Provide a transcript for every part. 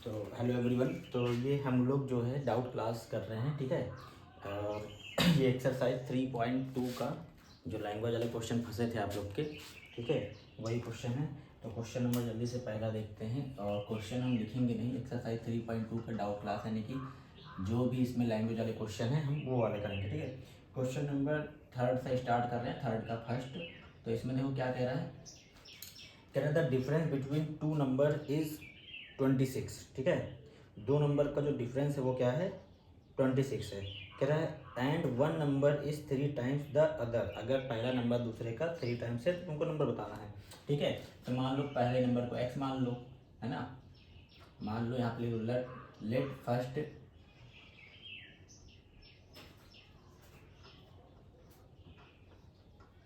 तो hello everyone. तो ये हम लोग जो है डाउट क्लास कर रहे हैं, ठीक है। और ये एक्सरसाइज 3.2 का जो लैंग्वेज वाले क्वेश्चन फंसे थे आप लोग के, ठीक है, वही क्वेश्चन है। तो क्वेश्चन नंबर जल्दी से पहला देखते हैं। और क्वेश्चन हम लिखेंगे नहीं, एक्सरसाइज 3.2 का डाउट क्लास, यानी कि जो भी इसमें लैंग्वेज वाले क्वेश्चन हैं हम वो वाले करेंगे, ठीक है। क्वेश्चन नंबर थर्ड से स्टार्ट कर रहे हैं, थर्ड का फर्स्ट। तो इसमें देखो क्या कह रहा है, कह रहा है the difference between two number is 26, ठीक है। दो नंबर का जो डिफरेंस है वो क्या है, 26 है। कह रहा है and one number is 3 times the other. अगर पहला नंबर दूसरे का 3 टाइम्स है तो तुमको नंबर बताना है, ठीक है। तो मान लो पहले नंबर को x मान लो, है ना। मान लो यहाँ पे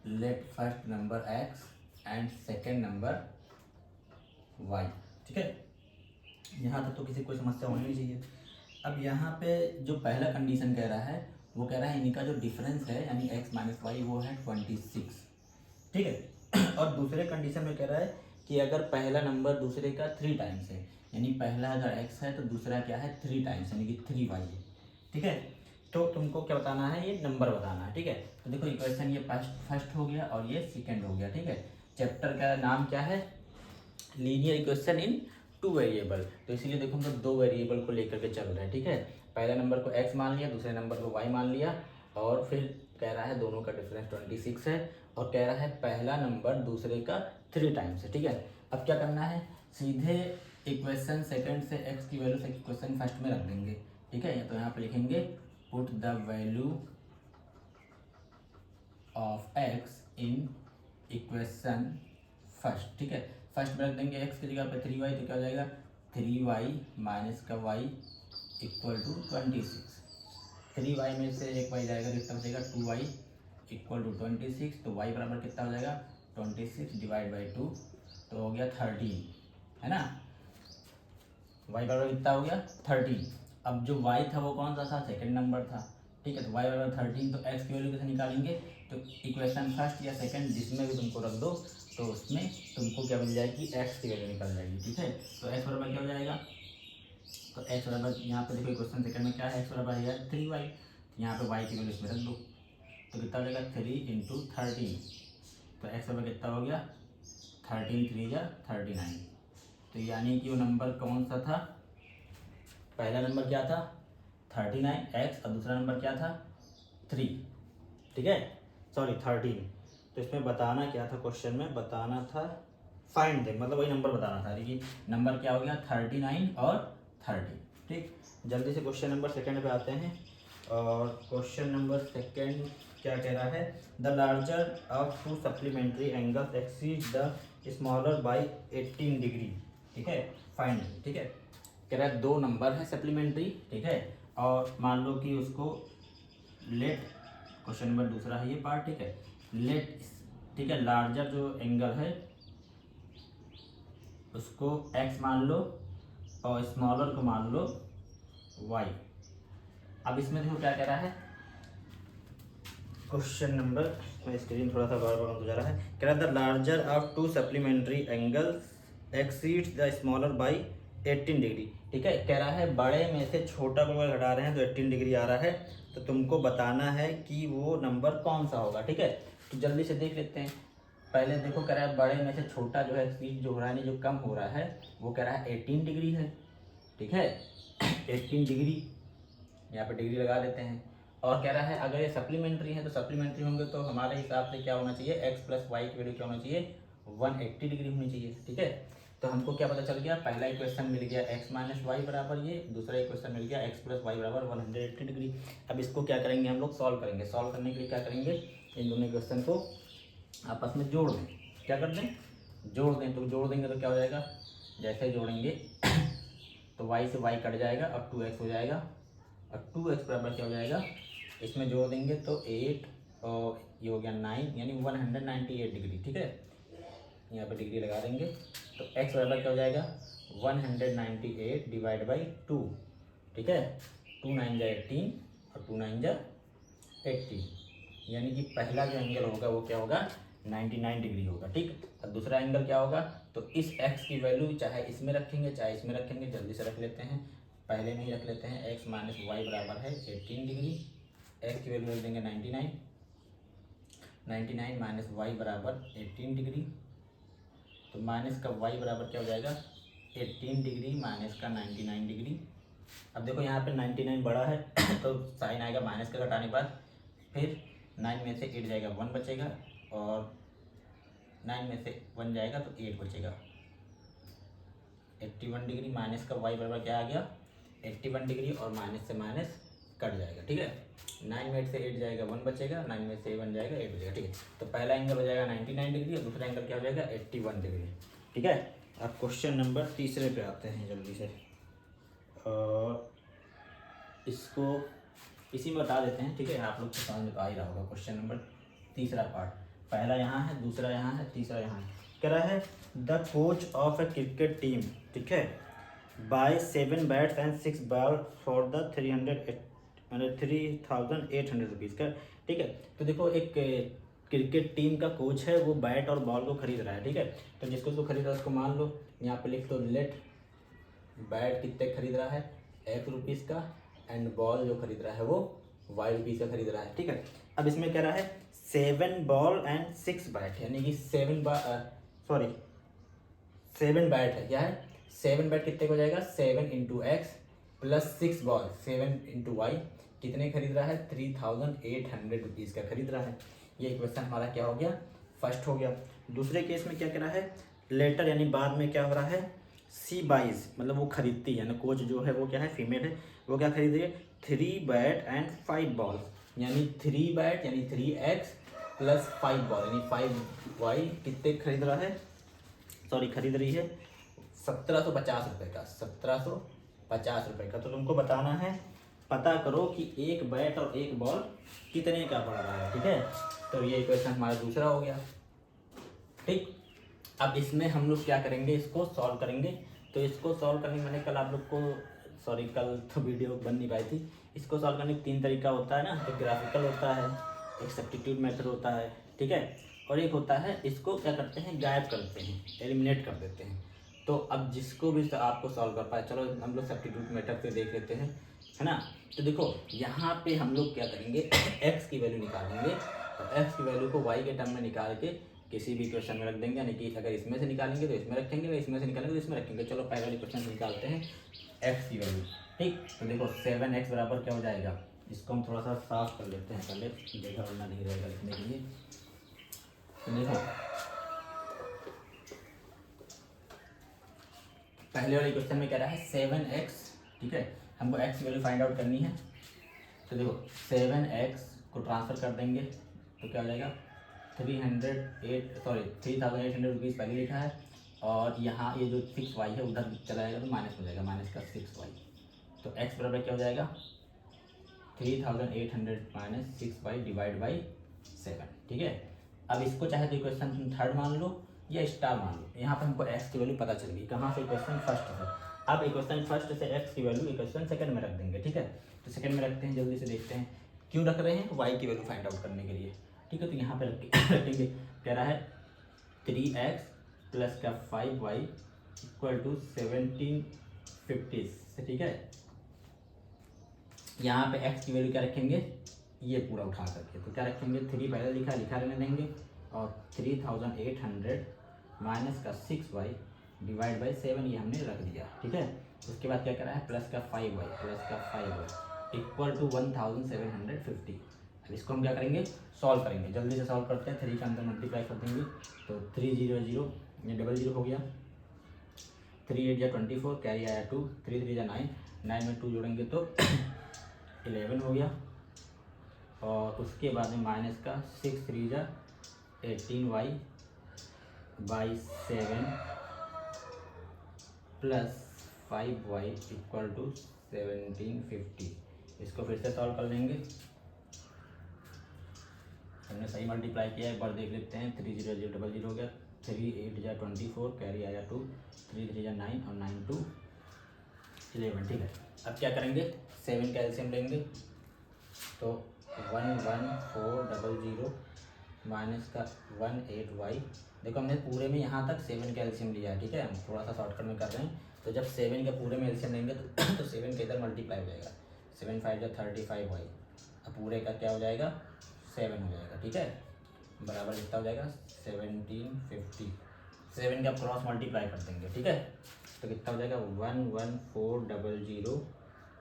let first number x and second number y, ठीक है। यहाँ तक तो किसी कोई समस्या होनी नहीं चाहिए। अब यहाँ पे जो पहला कंडीशन कह रहा है वो कह रहा है इनका जो डिफरेंस है यानी x माइनस वाई वो है 26, ठीक है। और दूसरे कंडीशन में कह रहा है कि अगर पहला नंबर दूसरे का 3 टाइम्स है, यानी पहला अगर x है तो दूसरा क्या है 3 टाइम्स, यानी कि 3y है, ठीक है। तो तुमको क्या बताना है, ये नंबर बताना है, ठीक है। तो देखो इक्वेशन ये फर्स्ट हो गया और ये सेकेंड हो गया, ठीक है। चैप्टर का नाम क्या है, linear equation in two variable. तो इसीलिए देखो हम लोग दो वेरिएबल को लेकर के चल रहे हैं, ठीक है। पहले नंबर को x मान लिया, दूसरे नंबर को y मान लिया, और फिर कह रहा है दोनों का डिफरेंस 26 है, और कह रहा है पहला नंबर दूसरे का 3 टाइम्स है, ठीक है। अब क्या करना है, सीधे इक्वेशन सेकंड से x की वैल्यू से इक्वेशन फर्स्ट में रख देंगे, ठीक है। तो यहाँ पे लिखेंगे put the value of x in equation first, ठीक है। फर्स्ट में रख देंगे x की जगह पे 3y, तो क्या हो जाएगा 3y माइनस का y इक्वल टू 26। 3y में से एक y जाएगा तो कितना बचेगा 2y इक्वल टू 26। तो y बराबर कितना हो जाएगा 26 डिवाइड बाई 2, तो हो गया 13, है ना। y बराबर कितना हो गया 13। अब जो y था वो कौन सा था, सेकंड नंबर था, ठीक है। तो y बराबर 13, तो x की वैल्यू कैसे निकालेंगे, तो इक्वेशन फर्स्ट या सेकंड जिसमें भी तुमको रख दो, तो उसमें तुमको क्या मिल जाएगी, x की वैल्यू निकल जाएगी, ठीक है। तो x बराबर क्या हो जाएगा, तो x बराबर यहाँ पे देखो क्वेश्चन सेकंड में क्या है, x बराबर है 3y, यहाँ पे y की वैल्यू इसमें रख दो, तो कितना हो जाएगा 3 इंटू 13। तो x बराबर कितना हो गया 13 3 या 39। तो यानी कि वो नंबर कौन सा था, पहला नंबर क्या था 39x, और दूसरा नंबर क्या था 3, ठीक है, सॉरी 13। तो इसमें बताना क्या था, क्वेश्चन में बताना था फाइंड दे, मतलब वही नंबर बताना था, देखिए नंबर क्या हो गया 39 और 30, ठीक। जल्दी से क्वेश्चन नंबर सेकंड पे आते हैं। और क्वेश्चन नंबर सेकंड क्या कह रहा है, the larger of to supplementary angles exceed the smaller by 18 degree, ठीक है, फाइंड, ठीक है। कह रहा है दो नंबर है सप्लीमेंट्री, ठीक है, और मान लो कि उसको लेट, क्वेश्चन नंबर दूसरा है ये पार्ट, ठीक है, लेट, ठीक है, लार्जर जो एंगल है उसको x मान लो और स्मॉलर को मान लो y। अब इसमें देखो क्या कह रहा है, क्वेश्चन नंबर, स्क्रीन थोड़ा सा बार बार हो जा रहा है, कह रहा है the larger of to supplementary angles exceeds the smaller by 18 degree, ठीक है। कह रहा है बड़े में से छोटा को अगर घटा रहे हैं तो 18 डिग्री आ रहा है, तो तुमको बताना है कि वो नंबर कौन सा होगा, ठीक है। तो जल्दी से देख लेते हैं। पहले देखो कह रहा है बड़े में से छोटा जो है एक्सीड जो हो रहा है, जो कम हो रहा है वो कह रहा है 18 डिग्री है, ठीक है। 18 डिग्री यहाँ पे डिग्री लगा देते हैं। और कह रहा है अगर ये सप्लीमेंट्री है तो सप्लीमेंट्री होंगे तो हमारे हिसाब से क्या होना चाहिए, x प्लस वाई की वैल्यू क्या होना चाहिए 180 डिग्री होनी चाहिए, ठीक है। तो हमको क्या पता चल गया, पहला इक्वेशन मिल गया x माइनस वाई बराबर ये, दूसरा इक्वेशन मिल गया x प्लस वाई बराबर 180 डिग्री। अब इसको क्या करेंगे, हम लोग सॉल्व करेंगे। सॉल्व करने के लिए क्या करेंगे, इन दोनों इक्वेशन को आपस में जोड़ दें। क्या कर दें, जोड़ दें। तो जोड़ देंगे तो क्या हो जाएगा, जैसे जोड़ेंगे तो y से y कट जाएगा और 2x हो जाएगा, और 2x बराबर क्या हो जाएगा, इसमें जोड़ देंगे तो 8 और ये हो गया 9, यानी 198 डिग्री, ठीक है। यहाँ पे डिग्री लगा देंगे तो x बराबर क्या हो जाएगा 198 डिवाइड बाई 2, ठीक है। 2 9 जा 18 और 2 9 जा 80, यानी कि पहला जो एंगल होगा वो क्या होगा 99 डिग्री होगा, ठीक। और दूसरा एंगल क्या होगा, तो तो इस x की वैल्यू चाहे इसमें रखेंगे चाहे इसमें रखेंगे, जल्दी से रख लेते हैं, पहले में ही रख लेते हैं। x माइनस वाई बराबर है 18 डिग्री, x की वैल्यू रख देंगे 99, 99 माइनस वाई बराबर 18 डिग्री, तो माइनस का y बराबर क्या हो जाएगा 18 डिग्री माइनस का 99 डिग्री। अब देखो यहाँ पे 99 बड़ा है तो साइन आएगा माइनस का घटाने के बाद, फिर 9 में से 8 जाएगा 1 बचेगा, और 9 में से 1 जाएगा तो 8 बचेगा। 81 डिग्री माइनस का y बराबर क्या आ गया 81 डिग्री, और माइनस से माइनस कट जाएगा। ठीक है, 9 में से 8 जाएगा 1 बचेगा, 9 में से 1 जाएगा 8 बचेगा। ठीक है, तो पहला एंगल हो जाएगा 99 डिग्री और दूसरा एंगल क्या हो जाएगा 81 डिग्री। ठीक है, अब क्वेश्चन नंबर तीसरे पे आते हैं जल्दी से, और इसको इसी में बता देते हैं। ठीक है, आप लोग को समझ में तो आ ही रहा होगा। क्वेश्चन नंबर तीसरा पार्ट, पहला यहाँ है, दूसरा यहाँ है, तीसरा यहाँ है। कह रहा है the coach of a cricket team, ठीक है, by 7 bats and 6 ball for the 3,800 rupees का। ठीक है, तो देखो एक क्रिकेट टीम का कोच है, वो बैट और बॉल को खरीद रहा है। ठीक है, तो जिसको उसको खरीद रहा है उसको मान लो, यहाँ पे लिख दो लेट बैट कितने खरीद रहा है 1 रुपीज़ का, एंड बॉल जो खरीद रहा है वो y रुपीज़ का खरीद रहा है। ठीक है, अब इसमें कह रहा है 7 बॉल एंड 6 बैट, यानी कि 7 बैट है। क्या है 7 बैट कितने को जाएगा 7 into x plus 6 ball 7 into y, कितने खरीद रहा है 3,800 रुपीज़ का खरीद रहा है। ये क्वेश्चन हमारा क्या हो गया फर्स्ट हो गया। दूसरे केस में क्या कह रहा है लेटर, यानी बाद में क्या हो रहा है सी बाइज, मतलब वो खरीदती है ना, कोच जो है वो क्या है फीमेल है, वो क्या खरीद रही है 3 बैट एंड 5 बॉल, यानी 3 बैट यानी 3x प्लस 5 बॉल यानी 5y, कितने खरीद रहा है खरीद रही है 1750 रुपये का, 1750 रुपये का। तो तुमको बताना है, पता करो कि एक बैट और एक बॉल कितने का पड़ रहा है। ठीक है, तो ये क्वेश्चन हमारा दूसरा हो गया। ठीक, अब इसमें हम लोग क्या करेंगे, इसको सॉल्व करेंगे। तो इसको सॉल्व करने मैंने कल आप लोग को कल तो वीडियो बन नहीं पाई थी। इसको सॉल्व करने का 3 तरीका होता है ना, एक ग्राफिकल होता है, एक सब्स्टिट्यूट मेथड होता है, ठीक है, और एक होता है इसको क्या करते हैं गायब करते हैं, एलिमिनेट कर देते हैं। तो अब जिसको भी आपको सॉल्व कर पाए, चलो हम लोग सब्स्टिट्यूट मेथड से देख लेते हैं, है ना। तो देखो यहाँ पे हम लोग क्या करेंगे x की वैल्यू निकालेंगे, और x की वैल्यू को y के टर्म में निकाल के किसी भी क्वेश्चन में रख देंगे, यानी कि अगर इसमें से निकालेंगे तो इसमें रखेंगे, अगर इसमें से निकालेंगे तो इसमें रखेंगे। चलो पहले वाले क्वेश्चन से निकालते हैं x की वैल्यू। ठीक, तो देखो 7x बराबर क्या हो जाएगा, इसको हम थोड़ा सा साफ कर लेते हैं पहले, देखा वरना नहीं रहेगा लिखने के लिए। तो देखो पहले वाले क्वेश्चन में कह रहा है 7x, ठीक है, हमको x की वैल्यू फाइंड आउट करनी है। तो देखो 7x को ट्रांसफ़र कर देंगे तो क्या हो जाएगा 3,800 रुपीज़ पहले लिखा है, और यहाँ ये जो 6y है उधर चला जाएगा तो माइनस हो जाएगा, माइनस का 6y। तो x बराबर क्या हो जाएगा 3,800 माइनस 6y डिवाइड बाई 7। ठीक है, अब इसको चाहे तो इक्वेशन थर्ड मान लो या स्टार मान लो। यहाँ पर हमको x की वैल्यू पता चल गई, कहाँ से इक्वेशन फर्स्ट से। अब इक्वेशन फर्स्ट से x की वैल्यू इक्वेशन सेकंड में रख देंगे। ठीक है, तो सेकंड में रखते हैं, जल्दी से देखते हैं क्यों रख रहे हैं, y की वैल्यू फाइंड आउट करने के लिए। ठीक है, तो यहाँ पे रखेंगे, कह रहा है 3x प्लस का 5y इक्वल टू 1750। ठीक है, यहाँ पे x की वैल्यू क्या रखेंगे, ये पूरा उठा करके, तो क्या रखेंगे 3 पहले लिखा रहने देंगे, और 3,800 माइनस का 6y डिवाइड बाई 7 ये हमने रख दिया। ठीक है, उसके बाद क्या कर रहा है प्लस का 5y इक्वल टू 1,750। अब इसको हम क्या करेंगे सॉल्व करेंगे, जल्दी से सॉल्व करते हैं। 3 के अंदर मल्टीप्लाई कर देंगे तो 3 0 0 ये 00 हो गया, 3 8 या 24 कैरी आया 2, 3 3 या 9, 9 में 2 जोड़ेंगे तो 11 हो गया, और उसके बाद में माइनस का 6 3 या 18y by 7 plus 5y equal to 1750। इसको फिर से सॉल्व कर लेंगे, हमने सही मल्टीप्लाई किया है, एक बार देख लेते हैं। 3 0 0 00 हो गया, 3 8 या 24 कैरी आया 2, 3 3 या 9 और 9 2 11। ठीक है, अब क्या करेंगे 7 का एलसीएम लेंगे तो 11400 माइनस का 18y। देखो हमने पूरे में यहाँ तक 7 का एलसीएम लिया है, ठीक है, हम थोड़ा सा शॉर्टकट में कर रहे हैं। तो जब 7 का पूरे में एलसीएम लेंगे तो 7 के इधर मल्टीप्लाई हो जाएगा, 7 5 जा 35y। अब पूरे का क्या हो जाएगा 7 हो जाएगा, ठीक है, बराबर कितना हो जाएगा 1750। 7 का क्रॉस मल्टीप्लाई कर देंगे, ठीक है, तो कितना हो जाएगा 11400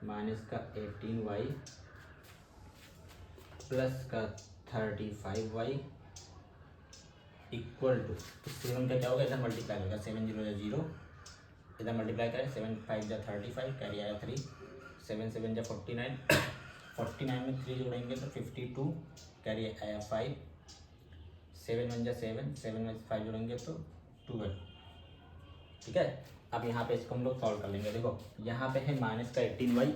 माइनस का 18y प्लस का 35y इक्वल टू 7 का क्या होगा इधर मल्टीप्लाई होगा, 7 0 या 0, इधर मल्टीप्लाई करें 7 5 जा 35, कैरी आया 3, 7 7 जा 49, 49 में 3 जोड़ेंगे तो 52, कैरी आया 5, 7 1 जा 7, 7 में 5 जोड़ेंगे तो 12, ठीक है। अब यहाँ पे इसको हम लोग सॉल्व कर लेंगे। देखो यहाँ पे है माइनस का 18y,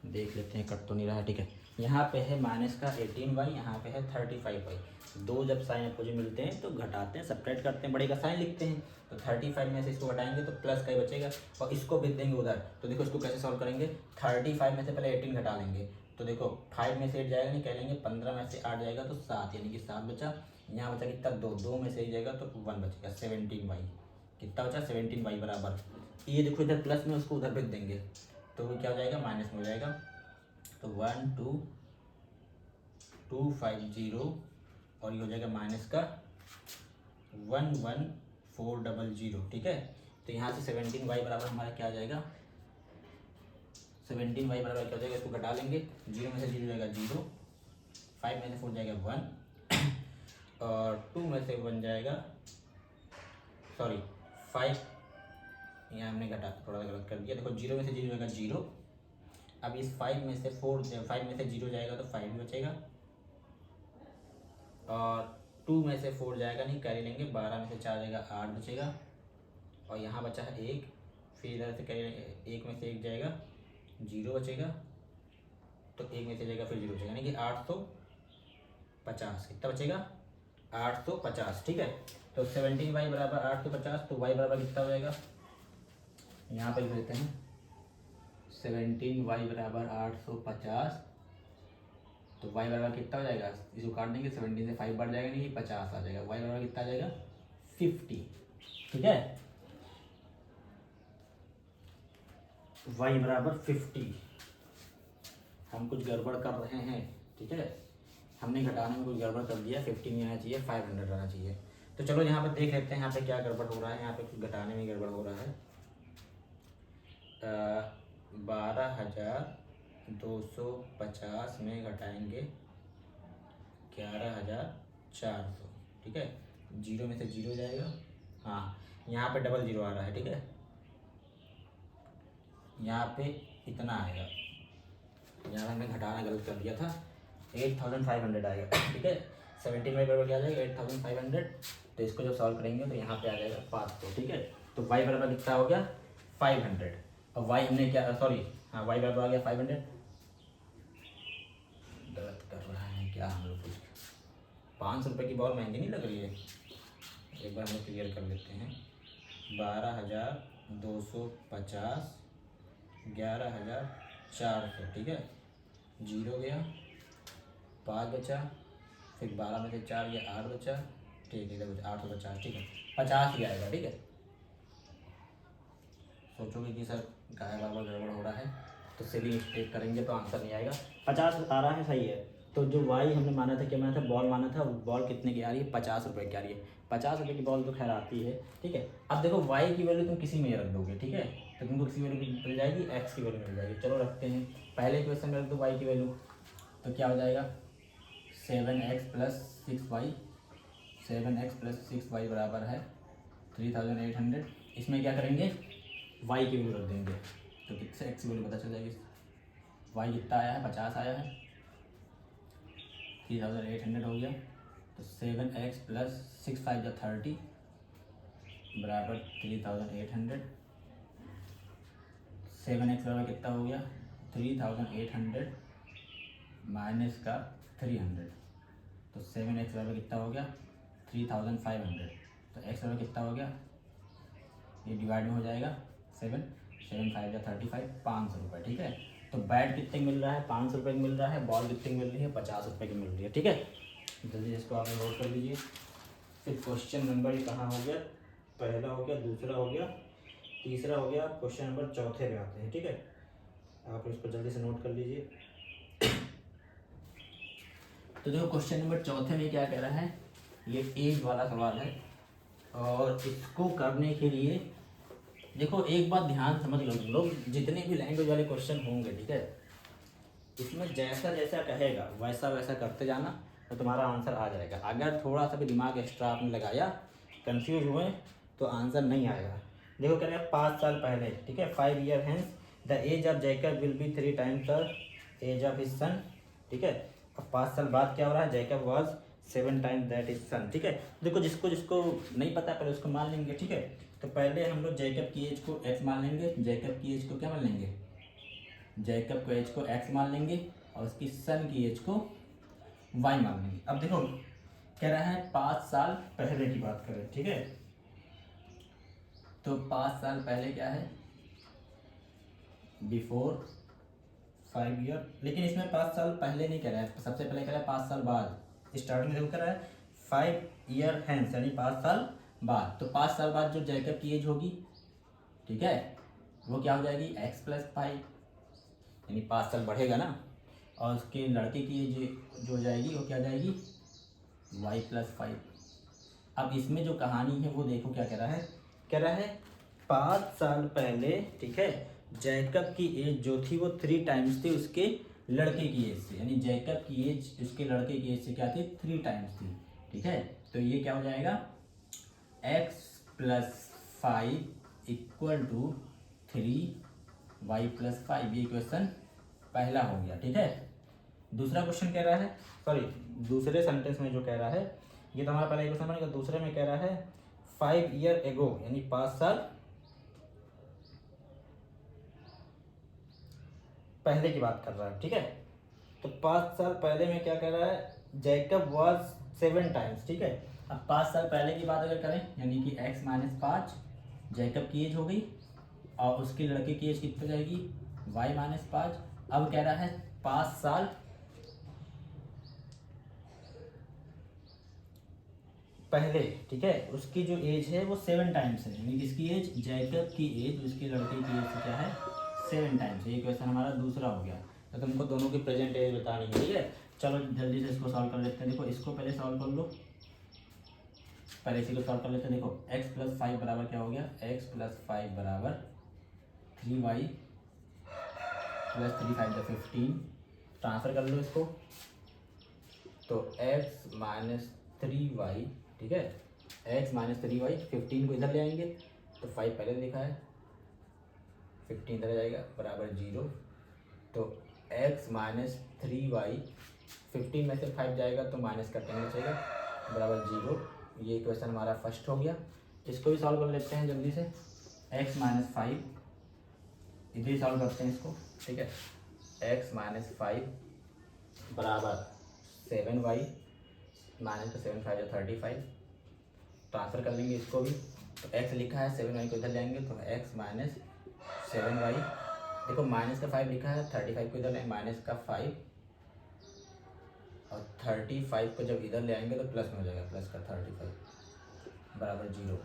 देख लेते हैं कट तो नहीं रहा है, ठीक है, यहाँ पे है माइनस का 18y, यहाँ पे है 35y। दो जब साइन अपोजिट मिलते हैं तो घटाते हैं, सब्ट्रैक्ट करते हैं, बड़े का साइन लिखते हैं, तो 35 में से इसको घटाएंगे तो प्लस का ही बचेगा और इसको भेज देंगे उधर। तो देखो इसको कैसे सॉल्व करेंगे, 35 में से पहले 18 घटा लेंगे, तो देखो 5 में से 8 जाएगा नहीं, कह लेंगे 15 में से 8 जाएगा तो 7, यानी कि 7 बचा। यहाँ बचा कितना 2, 2 में से 1 जाएगा तो 1 बचेगा, 17y। कितना बचा 17y बराबर, ये देखो इधर प्लस में उसको उधर भेज देंगे तो वो क्या हो जाएगा माइनस में हो जाएगा, तो 12250 और ये हो जाएगा माइनस का 11400, ठीक है। तो यहाँ से 17y बराबर हमारा क्या आ जाएगा, 17y बराबर क्या हो जाएगा, इसको घटा लेंगे, 0 में से 0 जाएगा 0, 5 में से 4 जाएगा 1 और 2 में से 1 जाएगा, सॉरी 5, यहाँ हमने घटा थोड़ा सा गलत कर दिया। देखो 0 में से 0 जाएगा 0, अब इस 5 में से 0 जाएगा तो 5 बचेगा और 2 में से 4 जाएगा नहीं, कैरी लेंगे, 12 में से 4 जाएगा 8 बचेगा और यहाँ बचा है 1, फिर इधर से कैरी 1 में से 1 जाएगा 0 बचेगा, तो 1 में से जाएगा फिर 0 बचेगा, यानी कि 850, कितना बचेगा 850, ठीक है। तो 17y बराबर 850, तो y बराबर कितना हो जाएगा, यहाँ पर लिख देते हैं 17y बराबर 850, तो y बराबर कितना हो जाएगा, इसको काट देंगे, 17 से 5 बढ़ जाएगा नहीं 50 आ जाएगा, y बराबर कितना आ जाएगा 50, ठीक है, y बराबर 50। हम कुछ गड़बड़ कर रहे हैं, ठीक है, हमने घटाने में कुछ गड़बड़ कर दिया, 50 नहीं आना चाहिए, 500 आना चाहिए। तो चलो यहाँ पे देख लेते हैं यहाँ पे क्या गड़बड़ हो रहा है, यहाँ पे कुछ घटाने में गड़बड़ हो रहा है। 12,250 में घटाएंगे 11,400, ठीक है, 0 में से 0 जाएगा, हाँ यहाँ पे डबल 0 आ रहा है, ठीक है, यहाँ पे इतना आएगा, यहाँ हमने घटाना गलत कर दिया था, 8,500 आएगा, ठीक है, 17 में बराबर क्या आ जाएगा 8,500। तो इसको जब सॉल्व करेंगे तो यहाँ पे आ जाएगा 500, ठीक है। तो y बराबर कितना हो गया 500 और y हमने क्या, सॉरी हाँ y बराबर आ गया 500, गलत कर रहा है क्या हम लोग, कुछ 500 रुपये की बहुत महंगी नहीं लग रही है, एक बार हम क्लियर कर लेते हैं। 12,250 11,400, ठीक है, 0 गया, 5 बचा, फिर 12 में से 4 या 8 बचा, ठीक है, इधर 850, ठीक है, 50 ही आएगा, ठीक है। सोचोगे कि सर गाय बार गड़बड़ हो रहा है तो सीधी मिस्टेक करेंगे तो आंसर नहीं आएगा, 50 आ रहा है, सही है। तो जो वाई हमने माना था, क्या माना था, बॉल माना था, बॉल कितने की आ रही है 50 रुपये की आ रही है, 50 रुपये की बॉल तो खैर आती है, ठीक है। अब देखो वाई की वैल्यू तुम किसी में रख दोगे, ठीक है, तो तुमको किसी वैल्यू मिल जाएगी, एक्स की वैल्यू मिल जाएगी। चलो रखते हैं, पहले क्वेश्चन में रख दो वाई की वैल्यू, तो क्या हो जाएगा 7x plus 6y, 7x plus 6y बराबर है 3,800। इसमें क्या करेंगे y की वैल्यू रख देंगे, तो कितने x की वैल्यू पता चल जाएगी, y कितना आया है 50 आया है, 3,800 हो गया, तो 7x प्लस 6 5 30 बराबर 3,800, 7x बराबर कितना हो गया 3,800 माइनस का 300, तो 7x बराबर कितना हो गया 3,500, तो x बराबर कितना हो गया, ये डिवाइड में हो जाएगा 7 5 35, 500 रुपये, ठीक है। तो बैट कितने की मिल रहा है 500 रुपये की मिल रहा है, बॉल कितने की मिल रही है 50 रुपये की मिल रही है, ठीक है। जल्दी से इसको आपने नोट कर लीजिए। फिर क्वेश्चन नंबर ये कहाँ हो गया, पहला हो गया, दूसरा हो गया, तीसरा हो गया, क्वेश्चन नंबर चौथे पे आते हैं। ठीक है, आप इसको जल्दी से नोट कर लीजिए। तो देखो क्वेश्चन नंबर चौथे में क्या कह रहा है, ये एज वाला सवाल है और इसको करने के लिए देखो एक बात ध्यान समझ लो तुम लोग, जितने भी लैंग्वेज वाले क्वेश्चन होंगे, ठीक है, इसमें जैसा जैसा कहेगा वैसा वैसा करते जाना तो तुम्हारा आंसर आ जाएगा। अगर थोड़ा सा भी दिमाग एक्स्ट्रा आपने लगाया, कंफ्यूज हुए, तो आंसर नहीं आएगा। देखो कह रहे हैं 5 साल पहले, ठीक है, 5 year hence the age of Jacob will be 3 times the age of his son. ठीक है, अब 5 साल बाद क्या हो रहा है, Jacob was 7 times that his son. ठीक है, देखो जिसको जिसको नहीं पता पहले उसको मान लेंगे। ठीक है, तो पहले हम लोग जैकब की एज को x मान लेंगे, जैकब की एज को क्या मान लेंगे, जैकब को एज को x मान लेंगे और उसकी सन की एज को y मान लेंगे। अब देखो कह रहा है 5 साल पहले की बात करें। ठीक है, तो 5 साल पहले क्या है, बिफोर 5 ईयर, लेकिन इसमें 5 साल पहले नहीं कह रहा है, सबसे पहले कह रहा है 5 साल बाद। स्टार्टिंग में कह रहा है 5 ईयर हैंस, यानी 5 साल बाद। तो 5 साल बाद जो जैकब की एज होगी, ठीक है, वो क्या हो जाएगी, x + 5, यानी 5 साल बढ़ेगा ना, और उसके लड़के की एज जो हो जाएगी वो क्या हो जाएगी, y + 5। अब इसमें जो कहानी है वो देखो क्या कह रहा है 5 साल पहले, ठीक है, जैकब की एज जो थी वो 3 टाइम्स थी उसके लड़के की एज से, यानी जैकब की एज उसके लड़के की एज से क्या थी, 3 टाइम्स थी। ठीक है, तो ये क्या हो जाएगा, x + 5 = 3y + 5। ये क्वेश्चन पहला हो गया। ठीक है, दूसरा क्वेश्चन कह रहा है, सॉरी दूसरे सेंटेंस में जो कह रहा है, ये तो हमारा पहला क्वेश्चन बनेगा। दूसरे में कह रहा है 5 ईयर एगो, यानी 5 साल पहले की बात कर रहा है। ठीक है, तो 5 साल पहले में क्या कह रहा है, जैकब वॉज 7 टाइम्स। ठीक है, अब 5 साल पहले की बात अगर करें, यानी कि x - 5 जैकब की एज हो गई और उसके लड़के की एज कितनी जाएगी, y - 5। अब कह रहा है 5 साल पहले, ठीक है, उसकी जो एज है वो 7 टाइम्स है, यानी किसकी एज, जैकब की एज उसके लड़के की एज से क्या है, 7 टाइम्स। ये क्वेश्चन हमारा दूसरा हो गया। तो तुमको दोनों की प्रेजेंट एज बतानी है। ठीक है, चलो जल्दी से इसको सॉल्व कर लेते हैं। देखो इसको पहले सॉल्व कर लो, पहले इसी को सॉल्व कर लेते हैं। देखो x + 5 बराबर क्या हो गया, x + 5 बराबर 3y + 3 5 = 15। ट्रांसफर कर लो इसको, तो x - 3y, ठीक है, x - 3y, 15 को इधर ले आएंगे तो 5 पहले लिखा है, 15 इधर जाएगा बराबर 0। तो x - 3y, 15 में से 5 जाएगा तो माइनस करते हैं बचेगा बराबर 0। ये क्वेश्चन हमारा फर्स्ट हो गया। इसको भी सॉल्व कर लेते हैं जल्दी से। x - 5 इधर ही सॉल्व करते हैं इसको। ठीक है, x - 5 बराबर 7y, माइनस का 7 5 = 35। ट्रांसफर कर लेंगे इसको भी, तो x लिखा है, 7y को इधर लेंगे तो x - 7y। देखो माइनस का 5 लिखा है, 35 को इधर लेंगे, माइनस का 5 और 35 को जब इधर ले आएंगे तो प्लस में हो जाएगा, प्लस का 35 बराबर 0।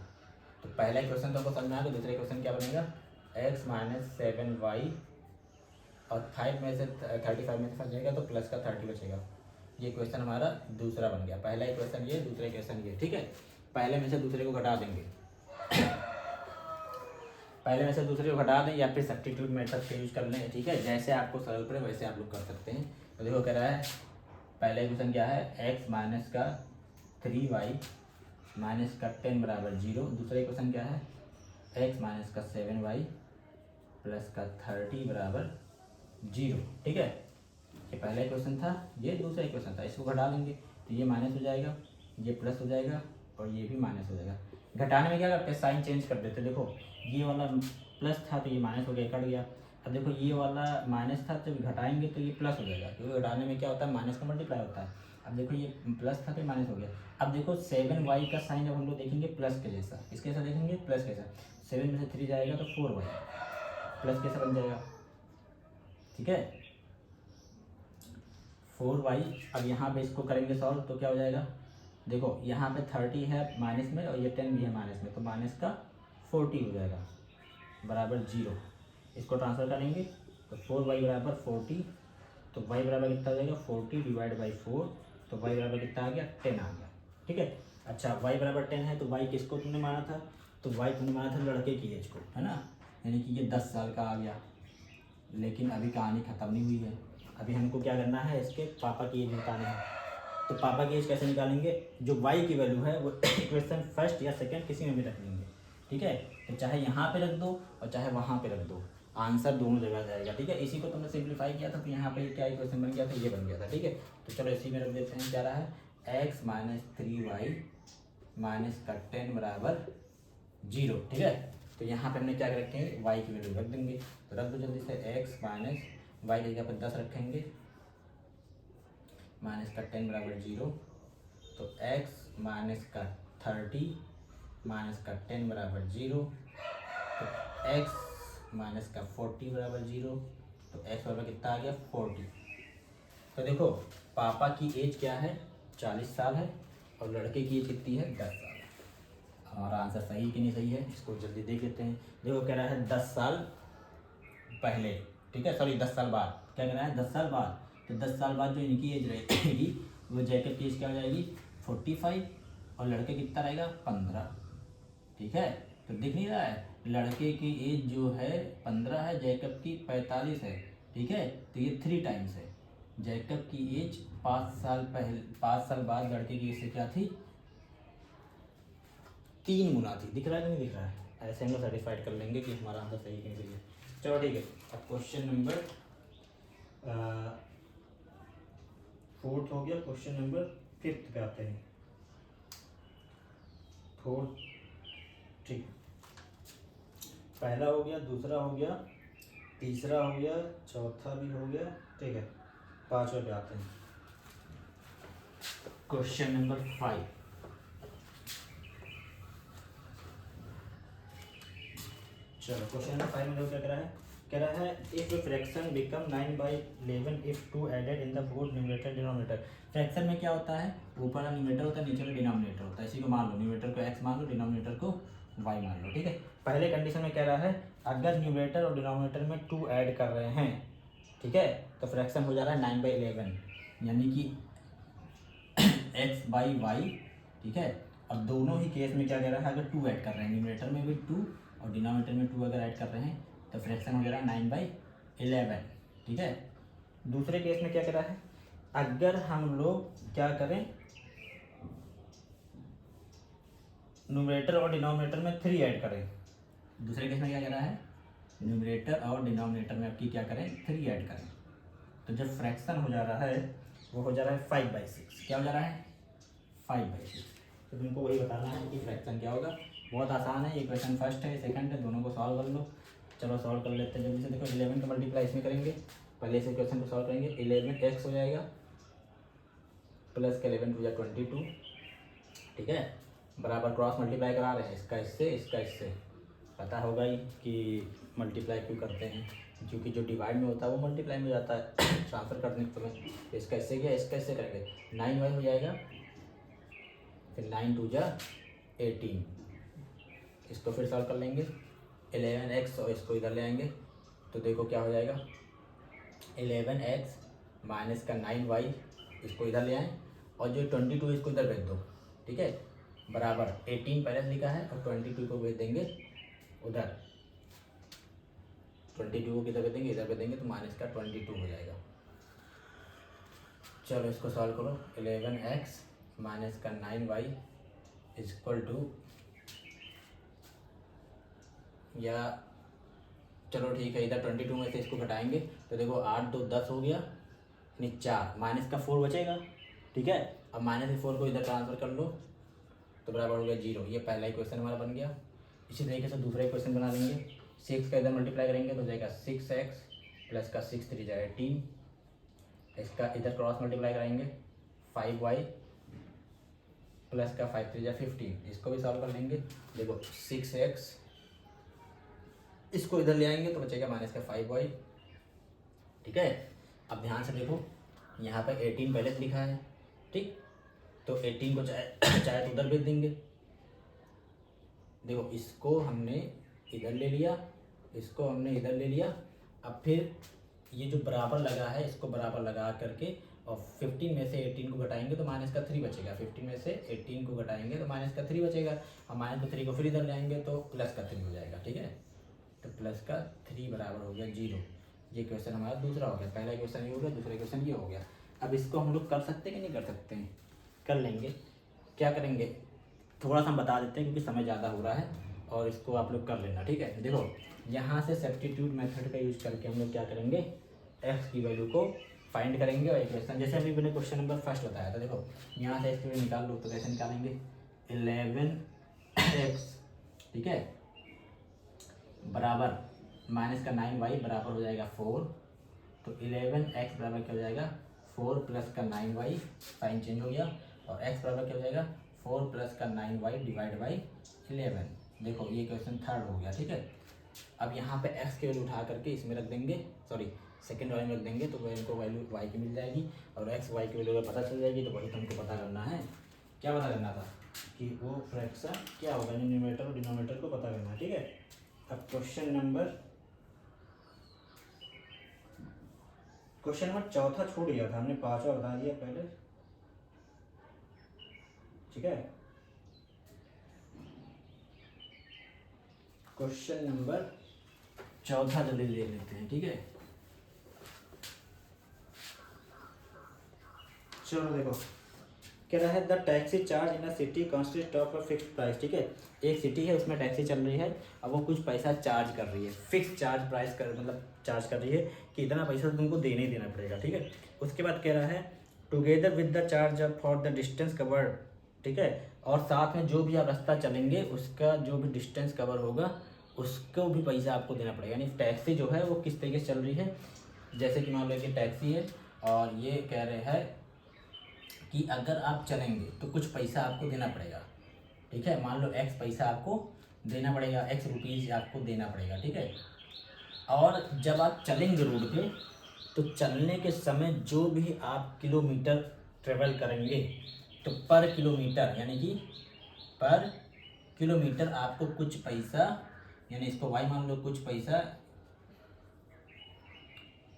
तो पहला क्वेश्चन तो आपको समझ में आ गया। दूसरा क्वेश्चन क्या बनेगा, x - 7y और 5 में से 35 में से फंस जाएगा तो प्लस का 30 बचेगा। ये क्वेश्चन हमारा दूसरा बन गया। पहला क्वेश्चन ये, दूसरा क्वेश्चन ये। ठीक है, पहले में से दूसरे को घटा देंगे, पहले में से दूसरे को घटा दें या फिर सब्स्टिट्यूट मेथड का यूज कर लें। ठीक है, जैसे आपको सरल पड़े वैसे आप लोग कर सकते हैं। तो देखो कह रहा है पहला क्वेश्चन क्या है, x - 3y - 10 बराबर 0। दूसरा क्वेश्चन क्या है, x - 7y + का 30 बराबर 0। ठीक है, ये पहला क्वेश्चन था, ये दूसरा क्वेश्चन था। इसको घटा देंगे तो ये माइनस हो जाएगा, ये प्लस हो जाएगा और ये भी माइनस हो जाएगा। घटाने में क्या करते हैं, साइन चेंज कर देते। देखो ये वाला प्लस था तो ये माइनस हो गया, कट गया। अब देखो ये वाला माइनस था, जब घटाएंगे तो ये प्लस हो जाएगा, क्योंकि घटाने में क्या होता है, माइनस का मल्टीप्लाई होता है। अब देखो ये प्लस था तो माइनस हो गया। अब देखो 7y का साइन जब हम लोग देखेंगे प्लस के जैसा, इसके साथ देखेंगे प्लस के साथ, 7 में से 3 जाएगा तो 4y प्लस कैसा बन जाएगा। ठीक है, 4y। अब यहाँ पे इसको करेंगे सॉल्व तो क्या हो जाएगा, देखो यहाँ पे 30 है माइनस में और ये 10 भी है माइनस में, तो माइनस का 40 हो जाएगा बराबर 0। इसको ट्रांसफर करेंगे तो 4y बराबर 40, तो y बराबर कितना हो जाएगा 40 डिवाइड बाई 4, तो y बराबर कितना आ गया 10 आ गया। ठीक है, अच्छा y बराबर 10 है तो y किसको तुमने माना था, तो y तुमने माना था लड़के की एज को, है ना, यानी कि ये 10 साल का आ गया। लेकिन अभी कहानी ख़त्म नहीं हुई है, अभी हमको क्या करना है, इसके पापा की एज निकालनी है। तो पापा की एज कैसे निकालेंगे, जो y की वैल्यू है वो इक्वेशन फर्स्ट या सेकंड किसी में भी रख लेंगे। ठीक है, तो चाहे यहाँ पे रख दो और चाहे वहाँ पे रख दो, आंसर दोनों जगह जाएगा। ठीक है, इसी को तुमने सिंप्लीफाई किया था तो यहाँ पे क्या इक्वेशन बन गया था, ये बन गया था। ठीक है, तो चलो इसी में रख देते हैं, क्या रहा है x माइनस 3y माइनस का 10 बराबर 0। ठीक है, तो यहाँ पे हमने क्या रखेंगे, y की वैल्यू रख देंगे, तो रख दो जल्दी से, x माइनस y की जगह पर 10 रखेंगे माइनस का 10 बराबर 0, तो x माइनस का 30 माइनस का 10 बराबर 0, तो x माइनस का 40 बराबर 0, तो x बराबर कितना आ गया 40। तो देखो पापा की एज क्या है 40 साल है और लड़के की एज कितनी है 10 साल है। हमारा आंसर सही कि नहीं सही है, इसको जल्दी देख लेते हैं। देखो कह रहा है 10 साल पहले, ठीक है, सॉरी 10 साल बाद, क्या कह रहा है 10 साल बाद, तो 10 साल बाद जो इनकी एज रहेगी वो जैकब की एज क्या हो जाएगी 45 और लड़के कितना रहेगा 15। ठीक है, तो दिख नहीं रहा है, लड़के की एज जो है 15 है, जैकब की 45 है। ठीक है, तो ये 3 टाइम्स है, जैकब की एज 5 साल बाद लड़के की एज से क्या थी 3 गुना थी। दिख रहा है कि नहीं दिख रहा है, ऐसे हम लोग सर्टिफाइड कर लेंगे कि हमारा आंसर सही कि नहीं सही है। चलो ठीक है, अब क्वेश्चन नंबर 4 हो गया, क्वेश्चन नंबर 5 पे आते हैं। 4 ठीक, पहला हो गया, दूसरा हो गया, तीसरा हो गया, चौथा भी हो गया। ठीक है, 5वें पे आते हैं, क्वेश्चन नंबर 5। चलो क्वेश्चन नंबर 5 में देखो क्या कह रहा है if fraction become 9/11 if 2 added in the both numerator denominator. Fraction में क्या होता है, ऊपर का न्यूमरेटर होता है, नीचे का डिनोमिनेटर होता है। इसी को मान लो, न्यूमरेटर को x मान लो, डिनोमिनेटर को y मान लो। ठीक है, पहले कंडीशन में कह रहा है अगर न्यूमरेटर और डिनोमिनेटर में 2 ऐड कर रहे हैं, ठीक है, तो फ्रैक्शन हो जा रहा है 9/11, यानी कि x/y। ठीक है, अब दोनों ही केस में क्या कह रहा है, अगर 2 ऐड कर रहे हैं, न्यूमरेटर में भी 2 और डिनोमिनेटर में 2 अगर ऐड कर रहे हैं तो फ्रैक्शन हो जा रहा है 9/11। ठीक है, दूसरे केस में क्या कह रहा है, अगर हम लोग क्या करें, न्यूमरेटर और डिनोमिनेटर में 3 ऐड करें। दूसरे केस में क्या कह रहा है, न्यूमरेटर और डिनोमिनेटर में आपकी क्या करें 3 ऐड करें, तो जब फ्रैक्शन हो जा रहा है वो हो जा रहा है 5/6। क्या हो जा रहा है 5/6। तो तुमको वही बताना है कि फ्रैक्शन क्या होगा। बहुत आसान है, ये क्वेश्चन फर्स्ट है, सेकंड है, दोनों को सॉल्व कर लो। चलो सॉल्व कर लेते हैं जल्दी से। देखो 11 का मल्टीप्लाई इसमें करेंगे, पहले इस क्वेश्चन को सॉल्व करेंगे। 11x हो जाएगा प्लस का 11 2 22। ठीक है, बराबर क्रॉस मल्टीप्लाई करा रहे हैं, इसका इससे, इसका इससे। पता होगा ही कि मल्टीप्लाई क्यों करते हैं, क्योंकि जो डिवाइड में होता है वो मल्टीप्लाई में जाता है ट्रांसफर करने के समय। इसका इससे गया, इसका इससे करेंगे, 9y हो जाएगा, फिर 9 2 18। इसको फिर सॉल्व कर लेंगे, 11x और इसको इधर ले आएंगे, तो देखो क्या हो जाएगा 11x माइनस का 9y, इसको इधर ले आएँ और जो 22 इसको इधर भेज दो। ठीक है, बराबर 18 पहले लिखा है और 22 को भेज देंगे उधर, 22 को किधर भेज देंगे, इधर भेज देंगे, तो माइनस का 22 हो जाएगा। चलो इसको सॉल्व करो, 11x माइनस का 9y इक्वल टू, या चलो ठीक है, इधर 22 में से इसको घटाएंगे तो देखो 8 2 10 हो गया, यानी 4, माइनस का 4 बचेगा। ठीक है, अब माइनस 4 को इधर ट्रांसफर कर लो तो बराबर हो गया 0। ये पहला इक्वेशन हमारा बन गया। इसी तरीके से दूसरा इक्वेशन बना लेंगे, 6 का इधर मल्टीप्लाई करेंगे तो जाएगा 6x प्लस का 6 3 जाएगा 18। इसका इधर क्रॉस मल्टीप्लाई कराएंगे, 5y प्लस का 5 3 15। इसको भी सॉल्व कर लेंगे, देखो 6x, इसको इधर ले आएंगे तो बचेगा माइनस का 5y। ठीक है, अब ध्यान से देखो, यहाँ पे 18 पहले से लिखा है, ठीक। तो 18 को चाहे चाहे तो उधर भेज देंगे। देखो इसको हमने इधर ले लिया, इसको हमने इधर ले लिया। अब फिर ये जो बराबर लगा है इसको बराबर लगा करके और 15 में से 18 को घटाएंगे तो माइनस का 3 बचेगा। 15 में से 18 को घटाएंगे तो माइनस का 3 बचेगा, और माइनस का 3 को फिर इधर ले आएंगे तो प्लस का 3 हो जाएगा, ठीक है। तो प्लस का 3 बराबर हो गया 0। ये क्वेश्चन हमारा दूसरा हो गया। पहला क्वेश्चन ये हो गया, दूसरा क्वेश्चन ये हो गया। अब इसको हम लोग कर सकते हैं कि नहीं कर सकते हैं? कर लेंगे। क्या करेंगे, थोड़ा सा हम बता देते हैं क्योंकि समय ज़्यादा हो रहा है, और इसको आप लोग कर लेना, ठीक है। देखो यहाँ से सब्स्टिट्यूट मेथड का यूज करके हम लोग क्या करेंगे, एक्स की वैल्यू को फाइंड करेंगे। और इक्वेशन जैसे अभी मैंने क्वेश्चन नंबर फर्स्ट बताया था, देखो यहाँ से एक्स निकाल लो तो कैसे निकालेंगे, 11x, ठीक है, बराबर माइनस का 9y बराबर हो जाएगा 4। तो 11x बराबर क्या हो जाएगा, 4 प्लस का 9y, साइन चेंज हो गया, और x बराबर क्या हो जाएगा, 4 प्लस का 9y डिवाइड बाई 11। देखो ये क्वेश्चन थर्ड हो गया, ठीक है। अब यहाँ पे x की वैल्यू उठा करके इसमें रख देंगे, सॉरी सेकेंड वाले में रख देंगे, तो इनको वैल्यू y की मिल जाएगी, और x y की वैल्यू पता चल जाएगी। तो वही तुमको पता करना है, क्या पता करना था कि वो फ्रैक्शन क्या होगा, न्यूमरेटर और डिनोमिनेटर को पता करना है, ठीक है। अब क्वेश्चन नंबर चौथा छोड़ दिया था हमने, पांचवा बता दिया पहले, ठीक है। क्वेश्चन नंबर चौथा जल्दी ले लेते हैं, ठीक है। चलो देखो कह रहा है the taxi charge in a city consist of a fixed price, ठीक है। एक सिटी है उसमें टैक्सी चल रही है, अब वो कुछ पैसा चार्ज कर रही है, फिक्स चार्ज प्राइस कर मतलब चार्ज कर रही है कि इतना पैसा तुमको देने ही देना पड़ेगा, ठीक है। उसके बाद कह रहा है together with the charge for the distance covered, ठीक है, और साथ में जो भी आप रास्ता चलेंगे उसका जो भी डिस्टेंस कवर होगा उसको भी पैसा आपको देना पड़ेगा। यानी टैक्सी जो है वो किस तरीके से चल रही है, जैसे कि मान लो कि टैक्सी है और ये कह रहे हैं कि अगर आप चलेंगे तो कुछ पैसा आपको देना पड़ेगा, ठीक है। मान लो x पैसा आपको देना पड़ेगा, x रुपीज़ आपको देना पड़ेगा, ठीक है। और जब आप चलेंगे रोड पे तो चलने के समय जो भी आप किलोमीटर ट्रेवल करेंगे तो पर किलोमीटर यानी कि पर किलोमीटर आपको कुछ पैसा, यानी इसको y मान लो, कुछ पैसा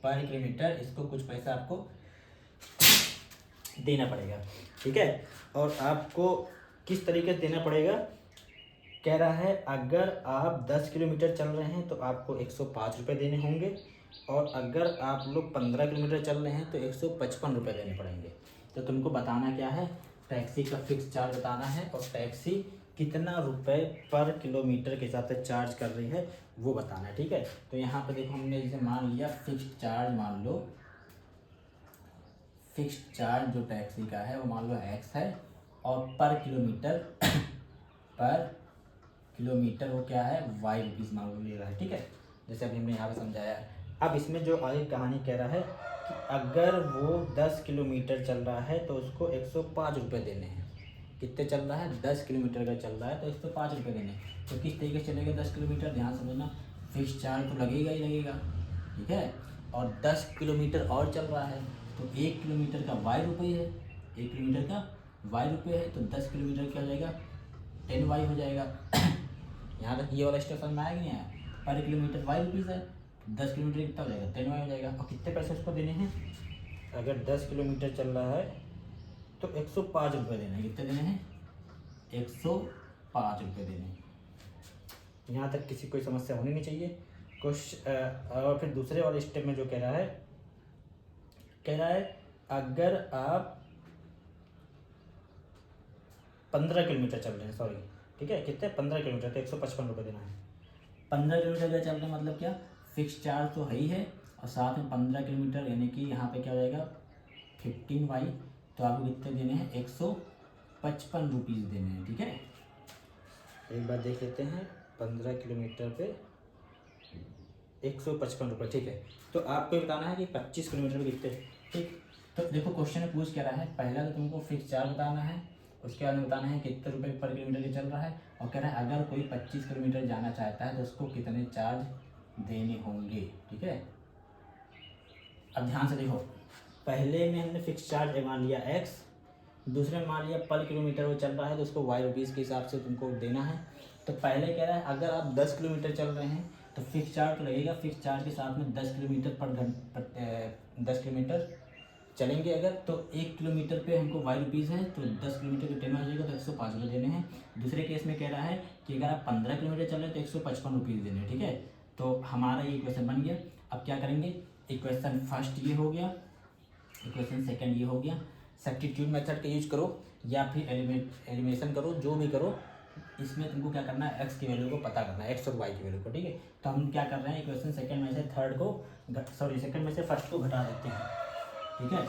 पर किलोमीटर, इसको कुछ पैसा आपको देना पड़ेगा, ठीक है। और आपको किस तरीके से देना पड़ेगा, कह रहा है अगर आप 10 किलोमीटर चल रहे हैं तो आपको 105 रुपये देने होंगे, और अगर आप लोग 15 किलोमीटर चल रहे हैं तो 155 रुपये देने पड़ेंगे। तो तुमको बताना क्या है, टैक्सी का फिक्स चार्ज बताना है, और टैक्सी कितना रुपए पर किलोमीटर के हिसाब से चार्ज कर रही है वो बताना है, ठीक है। तो यहाँ पर देखो हमने जैसे मान लिया फिक्स्ड चार्ज, मान लो फिक्स्ड चार्ज जो टैक्सी का है वो मान लो x है, और पर किलोमीटर वो क्या है, y रुपीज़ मान लो ले रहा है, ठीक है। जैसे अभी हमने यहाँ पे समझाया। अब इसमें जो आगे कहानी कह रहा है कि अगर वो 10 किलोमीटर चल रहा है तो उसको 105 रुपये देने हैं। कितने चल रहा है, 10 किलोमीटर का चल रहा है तो 105 रुपये देने हैं। तो किस तरीके से चलेगा 10 किलोमीटर, ध्यान समझना, फिक्स चार्ज तो लगेगा ही लगेगा, ठीक है। और 10 किलोमीटर और चल रहा है तो 1 किलोमीटर का y रुपये है, 1 किलोमीटर का y रुपये है, तो 10 किलोमीटर क्या हो जाएगा, 10y हो जाएगा। यहाँ तक ये वाला स्टेप में आया कि नहीं आया, पर किलोमीटर y रुपीज़ है, 10 किलोमीटर कितना हो जाएगा, 10y हो जाएगा। और कितने पैसे उसको देने हैं, अगर 10 किलोमीटर चल रहा है तो 105 रुपये देने हैं। कितने देने हैं, 105 रुपये देने हैं। यहाँ तक किसी कोई समस्या होनी नहीं चाहिए कुछ। और फिर दूसरे वाले स्टेप में जो कह रहा है अगर आप 15 किलोमीटर चल रहे हैं, सॉरी ठीक है, कितने 15 किलोमीटर तो 155 रुपये देना है। 15 किलोमीटर का चल रहे मतलब क्या, फिक्स चार्ज तो है ही है, और साथ में 15 किलोमीटर यानी कि यहाँ पे क्या हो जाएगा 15y, तो आपको कितने देने हैं 155 रुपीज़ देने हैं, ठीक है। एक बार देख लेते हैं, 15 किलोमीटर पे 155 रुपये, ठीक है। तो आपको बताना है कि 25 किलोमीटर पे कितने, ठीक। तो देखो क्वेश्चन में पूछ क्या रहा है, पहला तो तुमको फिक्स चार्ज बताना है, उसके बाद में बताना है कितने रुपए पर किलोमीटर के चल रहा है, और कह रहा है अगर कोई 25 किलोमीटर जाना चाहता है तो उसको कितने चार्ज देने होंगे, ठीक है। अब ध्यान से देखो पहले में हमने फिक्स चार्ज मान लिया x, दूसरे में मान लिया पर किलोमीटर वो चल रहा है तो उसको y रुपीज़ के हिसाब से तुमको देना है। तो पहले कह रहा है अगर आप 10 किलोमीटर चल रहे हैं तो फिक्स चार्ज तो लगेगा, फिक्स चार्ज के साथ में 10 किलोमीटर पर घंटे 10 किलोमीटर चलेंगे अगर तो 1 किलोमीटर पे हमको y रुपीज़ है तो 10 किलोमीटर का 10 आ जाएगा तो 105 रुपये देने हैं। दूसरे केस में कह रहा है कि अगर आप 15 किलोमीटर चल रहे हैं तो 155 रुपीज़ देने हैं, ठीक है। तो हमारा ये इक्वेशन बन गया। अब क्या करेंगे, इक्वेशन फर्स्ट ये हो गया, इक्वेशन सेकंड ये हो गया। सब्स्टिट्यूट मेथड का यूज करो या फिर एलिमिनेशन करो, जो भी करो, इसमें तुमको क्या करना है, एक्स की वैल्यू को पता करना है, एक्स और वाई की वैल्यू को, ठीक है। तो हम क्या कर रहे हैं, इक्वेशन सेकंड में से सेकंड में से फर्स्ट को घटा देते हैं, ठीक है।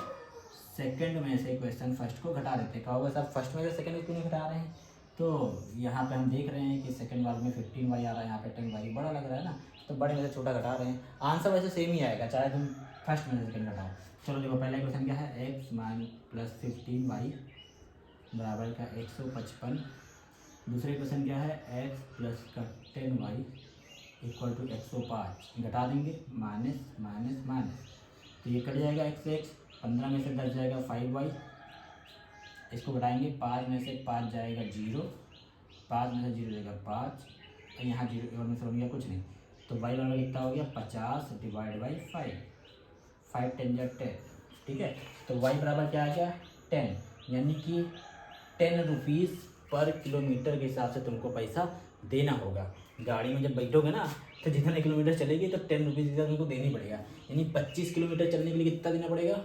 सेकंड में से इक्वेशन फर्स्ट को घटा देते हैं। कहा होगा साहब फर्स्ट में से सेकंड को क्यों नहीं घटा रहे हैं, तो यहाँ पे हम देख रहे हैं कि सेकंड वाले में 15y आ रहा है, यहाँ पे 10y बड़ा लग रहा है ना, तो बड़े में से छोटा घटा रहे हैं। आंसर वैसे सेम ही आएगा चाहे तुम फर्स्ट में से सेकंड घटाओ। चलो देखो पहला इक्वेशन क्या है, x प्लस 15y बराबर का 155। दूसरा इक्वेशन क्या है, x प्लस का 10y इक्वल टू 105। घटा देंगे, माइनस माइनस माइनस, तो ये कट जाएगा x से x, 15 में से 10 जाएगा 5y, इसको घटाएंगे, 5 में से 5 जाएगा 0, 5 में से 0 जाएगा 5, और यहाँ 0 और में से हो गया कुछ नहीं, तो y बराबर कितना हो गया 50 डिवाइड बाई 5, 5 10 जा 10, ठीक है। तो y बराबर क्या आ गया 10, यानी कि 10 रुपीज़ पर किलोमीटर के हिसाब से तुमको पैसा देना होगा। गाड़ी में जब बैठोगे ना तो जितने किलोमीटर चलेगी तो 10 रुपीज़ के हिसाब तुमको देना ही पड़ेगा, यानी 25 किलोमीटर चलने के लिए कितना देना पड़ेगा,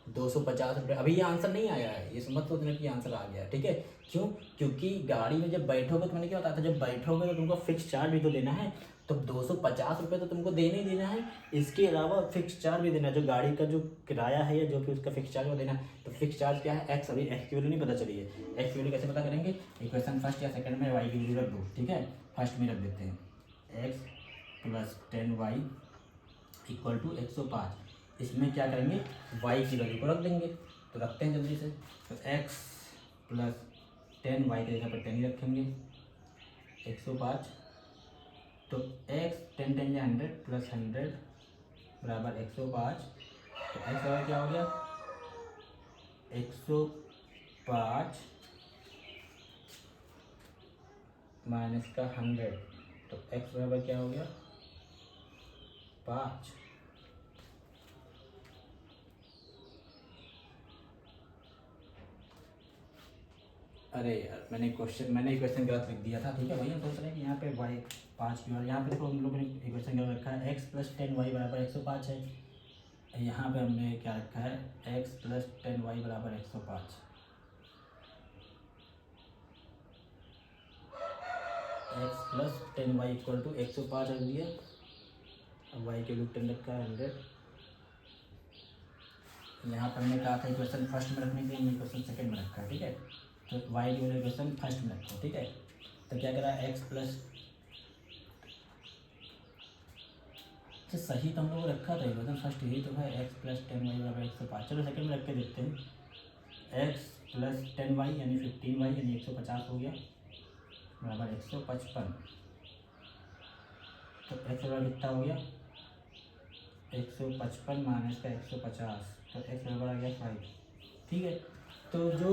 250 रुपये। अभी ये आंसर नहीं आया है, ये समझ सोचना कि आंसर आ गया, ठीक है। क्यों, क्योंकि गाड़ी में जब बैठोगे तो मैंने क्या बताया था, जब बैठोगे तो तुमको फिक्स चार्ज भी तो देना है, तो 250 रुपये तो तुमको देना ही देना है, इसके अलावा फिक्स चार्ज भी देना है, जो गाड़ी का जो किराया है या जो भी उसका फिक्स चार्ज वो देना है। तो फिक्स चार्ज क्या है, एक्स, अभी एक्स की वैल्यू नहीं पता चली है, एक्स की वैल्यू कैसे पता करेंगे, इक्वेशन फर्स्ट या सेकंड में वाई की वैल्यू रख दो, ठीक है। फर्स्ट में रख देते हैं x plus 10y equal to 105। इसमें क्या करेंगे, y की वैल्यू को रख देंगे, तो रखते हैं जल्दी से। तो x प्लस 10y के जगह पर 10 ही रखेंगे, 105, तो x 10 10 या 100 प्लस 100 बराबर 105। तो x बराबर क्या हो गया 105 माइनस का 100, तो x बराबर क्या हो गया 5। अरे यार मैंने इक्वेशन गलत लिख दिया था, ठीक है। वही हम सोच रहे हैं कि यहाँ पे y 5 की, और यहाँ पे देखो हम लोगों ने इक्वेशन गलत रखा है, x प्लस 10y बराबर 105 है, यहाँ पे हमने क्या रखा है, x प्लस 10y बराबर 105, x plus 10y equal to 105 रख दिया, अब y के रूट 10 रखा है 100। यहाँ पर हमने कहा था इक्वेशन फर्स्ट में रखने के लिए, हमने इक्वेशन सेकंड में रखा है, ठीक है। तो y की वैल्यू इक्वेशन फर्स्ट में रखो, ठीक है। तो क्या करा x प्लस, अच्छा सही तो हम लोग रखा था इक्वेशन फर्स्ट, यही तो है, x प्लस 10y बराबर 105। चलो सेकंड में रख के देखते हैं, x प्लस 10y यानी 15y यानी 150 हो गया बराबर 155। तो x बराबर कितना हो गया 155 माइनस का 150, तो x बराबर आ गया 5, ठीक है। तो जो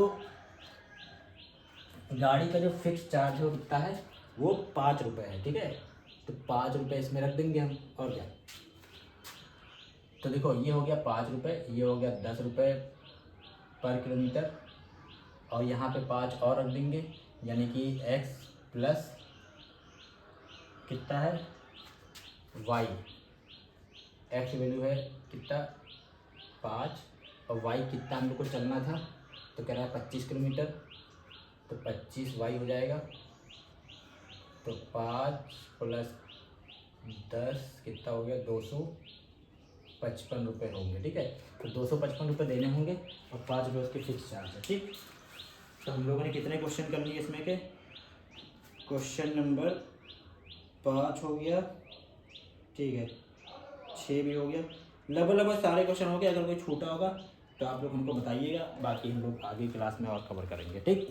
गाड़ी का जो फिक्स चार्ज हो कितना है, वो 5 रुपये है, ठीक है। तो 5 रुपये इसमें रख देंगे हम, और क्या। तो देखो ये हो गया 5 रुपये, ये हो गया 10 रुपये पर किलोमीटर, और यहाँ पे 5 और रख देंगे, यानी कि x प्लस कितना है y, x वैल्यू है कितना 5, और y कितना हम लोग को चलना था, तो कह रहा है 25 किलोमीटर, तो 25y हो जाएगा, तो 5 प्लस 10 कितना हो गया 255 रुपये होंगे, ठीक है। तो 255 रुपये देने होंगे और 5 रुपये उसके फिक्स चार्ज है, ठीक। तो हम लोगों ने कितने क्वेश्चन कर लिए इसमें के, क्वेश्चन नंबर 5 हो गया, ठीक है, 6 भी हो गया, लगभग सारे क्वेश्चन हो गए। अगर कोई छूटा होगा तो आप लोग हमको बताइएगा, बाकी हम लोग आगे क्लास में और कवर करेंगे, ठीक।